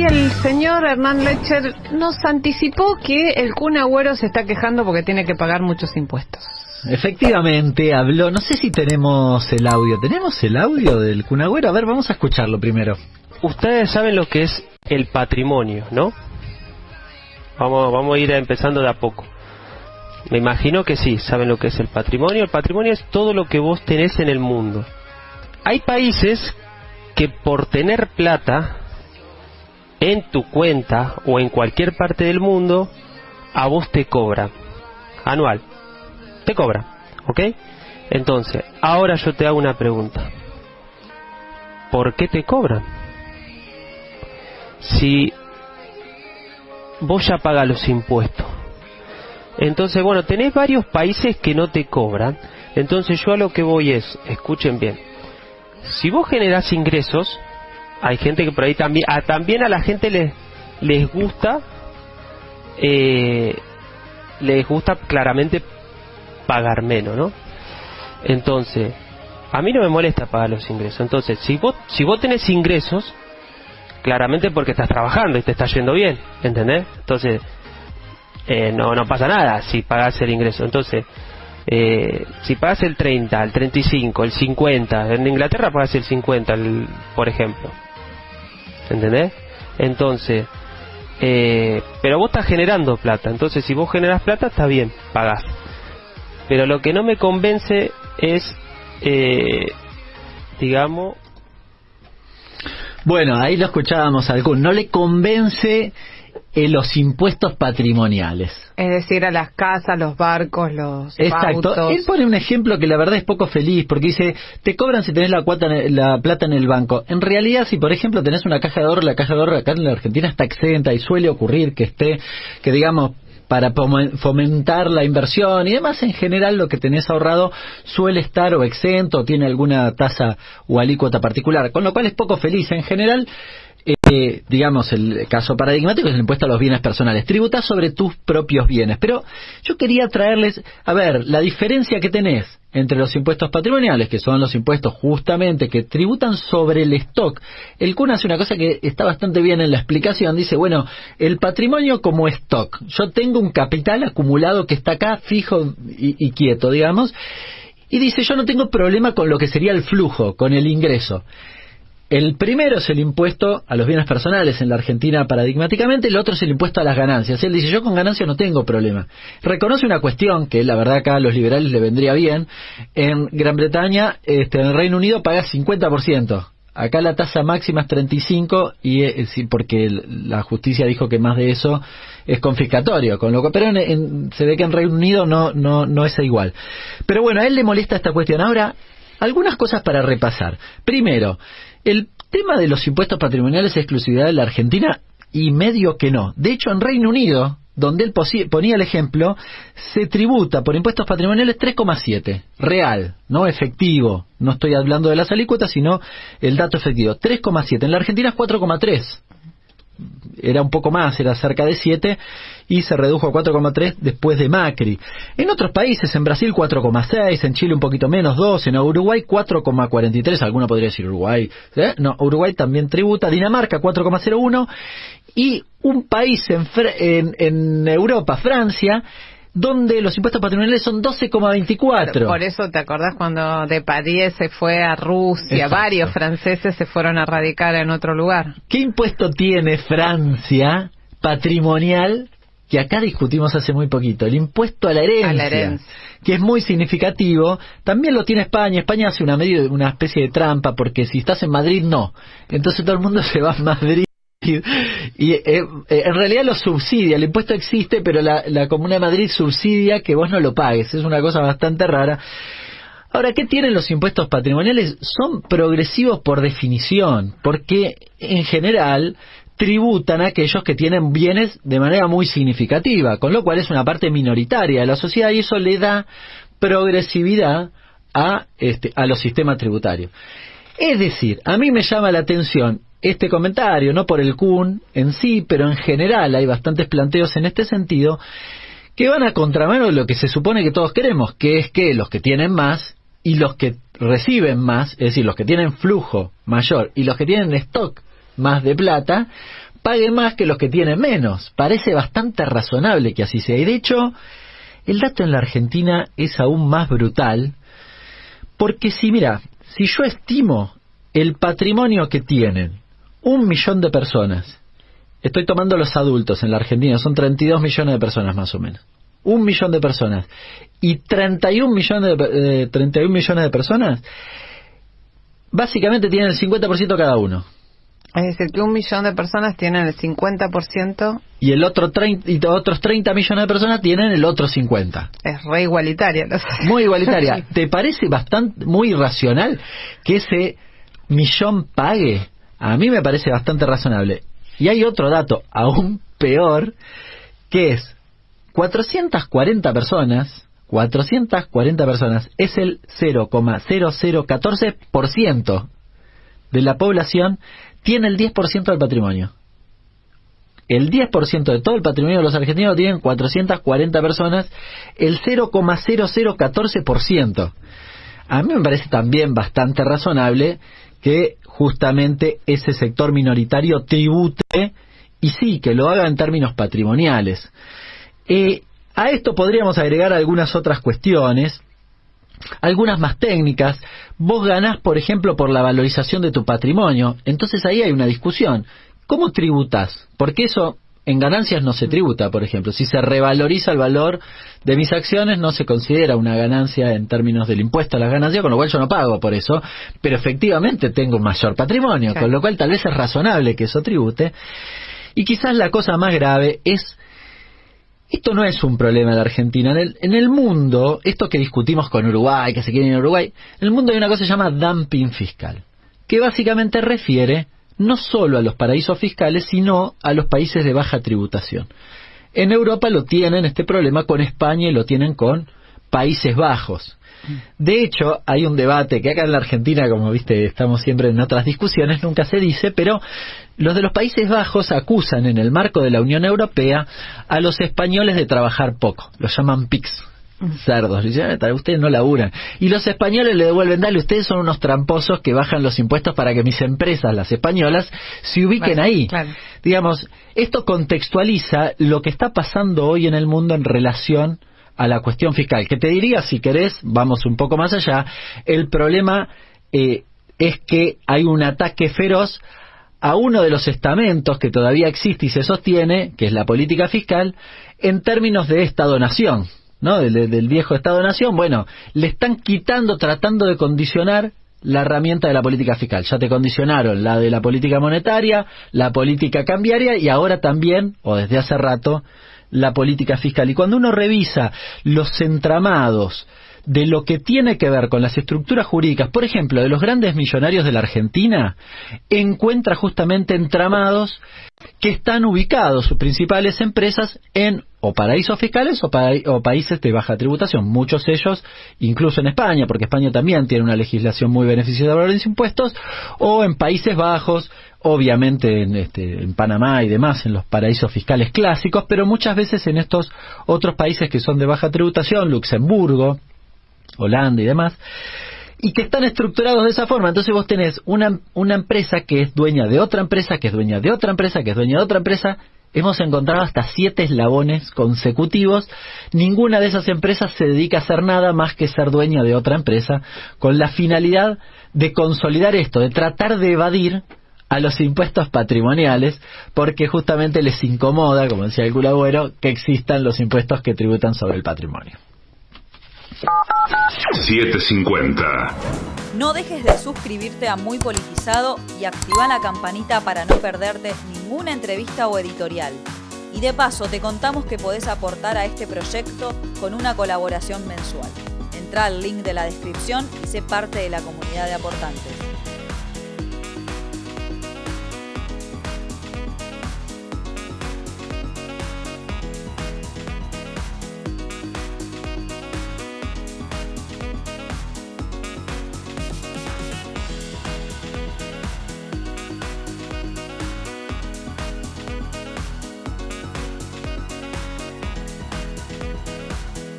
Ahí el señor Hernán Lecher nos anticipó que el Kun Agüero se está quejando porque tiene que pagar muchos impuestos. Efectivamente, habló, no sé si tenemos el audio. ¿Tenemos el audio del Kun Agüero? A ver, vamos a escucharlo primero. Ustedes saben lo que es el patrimonio, ¿no? Vamos a ir empezando de a poco. Me imagino que sí, saben lo que es el patrimonio. El patrimonio es todo lo que vos tenés en el mundo. Hay países que por tener plata en tu cuenta o en cualquier parte del mundo, a vos te cobran anual. Te cobran, ¿ok? Entonces, ahora yo te hago una pregunta. ¿Por qué te cobran? Si vos ya pagas los impuestos. Entonces, bueno, tenés varios países que no te cobran. Entonces yo a lo que voy es, escuchen bien, si vos generás ingresos, hay gente que por ahí también a la gente les gusta claramente pagar menos, ¿no? Entonces, a mí no me molesta pagar los ingresos. Entonces, si vos tenés ingresos, claramente porque estás trabajando y te está yendo bien, ¿entendés? Entonces, no pasa nada si pagás el ingreso. Entonces, si pagás el 30, el 35, el 50, en Inglaterra pagás el 50, por ejemplo, ¿entendés? Entonces, pero vos estás generando plata. Entonces, si vos generás plata, está bien, pagás. Pero lo que no me convence es, digamos... Bueno, ahí lo escuchábamos al Kun. No le convence los impuestos patrimoniales. Es decir, a las casas, los barcos, los Exacto. autos. Él pone un ejemplo que la verdad es poco feliz, porque dice, te cobran si tenés la plata en el banco. En realidad, si por ejemplo tenés una caja de ahorro, la caja de ahorro acá en la Argentina está exenta y suele ocurrir que digamos, para fomentar la inversión y demás, en general lo que tenés ahorrado suele estar o exento o tiene alguna tasa o alícuota particular, con lo cual es poco feliz. En general, digamos, el caso paradigmático es el impuesto a los bienes personales. Tributas sobre tus propios bienes. Pero yo quería traerles, a ver, la diferencia que tenés entre los impuestos patrimoniales, que son los impuestos justamente que tributan sobre el stock. El Kun hace una cosa que está bastante bien en la explicación. Dice, bueno, el patrimonio como stock. Yo tengo un capital acumulado que está acá fijo y quieto, digamos. Y dice, yo no tengo problema con lo que sería el flujo, con el ingreso. El primero es el impuesto a los bienes personales en la Argentina paradigmáticamente, el otro es el impuesto a las ganancias. Él dice, yo con ganancias no tengo problema. Reconoce una cuestión que la verdad acá a los liberales le vendría bien. En Gran Bretaña, en el Reino Unido paga 50%. Acá la tasa máxima es 35% y porque la justicia dijo que más de eso es confiscatorio, pero se ve que en Reino Unido no es igual. Pero bueno, a él le molesta esta cuestión. Ahora, algunas cosas para repasar. Primero, el tema de los impuestos patrimoniales es exclusividad de la Argentina y medio que no. De hecho, en Reino Unido, donde él ponía el ejemplo, se tributa por impuestos patrimoniales 3,7, real, no efectivo. No estoy hablando de las alícuotas, sino el dato efectivo. 3,7. En la Argentina es 4,3. Era un poco más, era cerca de 7 y se redujo a 4,3 después de Macri. En otros países, en Brasil 4,6, en Chile un poquito menos, 2, en Uruguay 4,43, alguno podría decir Uruguay, no, Uruguay también tributa, Dinamarca 4,01 y un país en Europa, Francia, donde los impuestos patrimoniales son 12,24. Por eso te acordás cuando Depardieu se fue a Rusia. Exacto. Varios franceses se fueron a radicar en otro lugar. ¿Qué impuesto tiene Francia patrimonial? Que acá discutimos hace muy poquito, el impuesto a la herencia, que es muy significativo. También lo tiene España. España hace una especie de trampa, porque si estás en Madrid, no. Entonces todo el mundo se va a Madrid. Y en realidad lo subsidia, el impuesto existe, pero la Comuna de Madrid subsidia que vos no lo pagues. Es una cosa bastante rara. Ahora, ¿qué tienen los impuestos patrimoniales? Son progresivos por definición, porque en general tributan a aquellos que tienen bienes de manera muy significativa, con lo cual es una parte minoritaria de la sociedad y eso le da progresividad a los sistemas tributarios. Es decir, a mí me llama la atención este comentario, no por el Kun en sí, pero en general hay bastantes planteos en este sentido que van a contramano de lo que se supone que todos queremos, que es que los que tienen más y los que reciben más, es decir, los que tienen flujo mayor y los que tienen stock más de plata, paguen más que los que tienen menos. Parece bastante razonable que así sea. Y de hecho, el dato en la Argentina es aún más brutal, porque si yo estimo el patrimonio que tienen 1 millón de personas, estoy tomando los adultos en la Argentina, son 32 millones de personas más o menos, 1 millón de personas, y 31 millones de personas, básicamente tienen el 50% cada uno. Es decir, que 1 millón de personas tienen el 50%. Y otros 30 millones de personas tienen el otro 50%. Es re igualitaria. Muy igualitaria. ¿Te parece muy racional que ese millón pague? A mí me parece bastante razonable. Y hay otro dato aún peor, que es 440 personas es el 0,0014% de la población, tiene el 10% del patrimonio. El 10% de todo el patrimonio de los argentinos tienen 440 personas, el 0,0014%. A mí me parece también bastante razonable que justamente ese sector minoritario tribute, y sí, que lo haga en términos patrimoniales. A esto podríamos agregar algunas otras cuestiones, algunas más técnicas. Vos ganás, por ejemplo, por la valorización de tu patrimonio. Entonces ahí hay una discusión. ¿Cómo tributás? Porque eso en ganancias no se tributa, por ejemplo. Si se revaloriza el valor de mis acciones, no se considera una ganancia en términos del impuesto a las ganancias, con lo cual yo no pago por eso. Pero efectivamente tengo un mayor patrimonio, claro, con lo cual tal vez es razonable que eso tribute. Y quizás la cosa más grave es... Esto no es un problema de la Argentina. En el mundo, esto que discutimos con Uruguay, que se quiere ir a Uruguay, en el mundo hay una cosa que se llama dumping fiscal, que básicamente refiere no solo a los paraísos fiscales, sino a los países de baja tributación. En Europa lo tienen este problema con España y lo tienen con Países Bajos. De hecho, hay un debate que acá en la Argentina, como viste, estamos siempre en otras discusiones, nunca se dice, pero los de los Países Bajos acusan en el marco de la Unión Europea a los españoles de trabajar poco. Los llaman PICs, cerdos. Dicen, ustedes no laburan. Y los españoles le devuelven, dale, ustedes son unos tramposos que bajan los impuestos para que mis empresas, las españolas, se ubiquen ahí. Claro. Digamos, esto contextualiza lo que está pasando hoy en el mundo en relación a la cuestión fiscal, que te diría, si querés, vamos un poco más allá, el problema es que hay un ataque feroz a uno de los estamentos que todavía existe y se sostiene, que es la política fiscal, en términos de Estado-Nación, ¿no? Del viejo Estado-Nación. Bueno, le están quitando, tratando de condicionar la herramienta de la política fiscal. Ya te condicionaron la de la política monetaria, la política cambiaria y ahora también, o desde hace rato, la política fiscal. Y cuando uno revisa los entramados de lo que tiene que ver con las estructuras jurídicas, por ejemplo, de los grandes millonarios de la Argentina, encuentra justamente entramados que están ubicados, sus principales empresas, en o paraísos fiscales o países de baja tributación. Muchos de ellos, incluso en España, porque España también tiene una legislación muy beneficiosa de los impuestos, o en Países Bajos, obviamente en Panamá y demás, en los paraísos fiscales clásicos, pero muchas veces en estos otros países que son de baja tributación, Luxemburgo, Holanda y demás, y que están estructurados de esa forma. Entonces vos tenés una empresa que es dueña de otra empresa, que es dueña de otra empresa, que es dueña de otra empresa. Hemos encontrado hasta 7 eslabones consecutivos. Ninguna de esas empresas se dedica a hacer nada más que ser dueña de otra empresa, con la finalidad de consolidar esto, de tratar de evadir a los impuestos patrimoniales, porque justamente les incomoda, como decía el Culagüero, que existan los impuestos que tributan sobre el patrimonio. 750. No dejes de suscribirte a Muy Politizado y activa la campanita para no perderte ninguna entrevista o editorial. Y de paso te contamos que podés aportar a este proyecto con una colaboración mensual. Entrá al link de la descripción y sé parte de la comunidad de aportantes.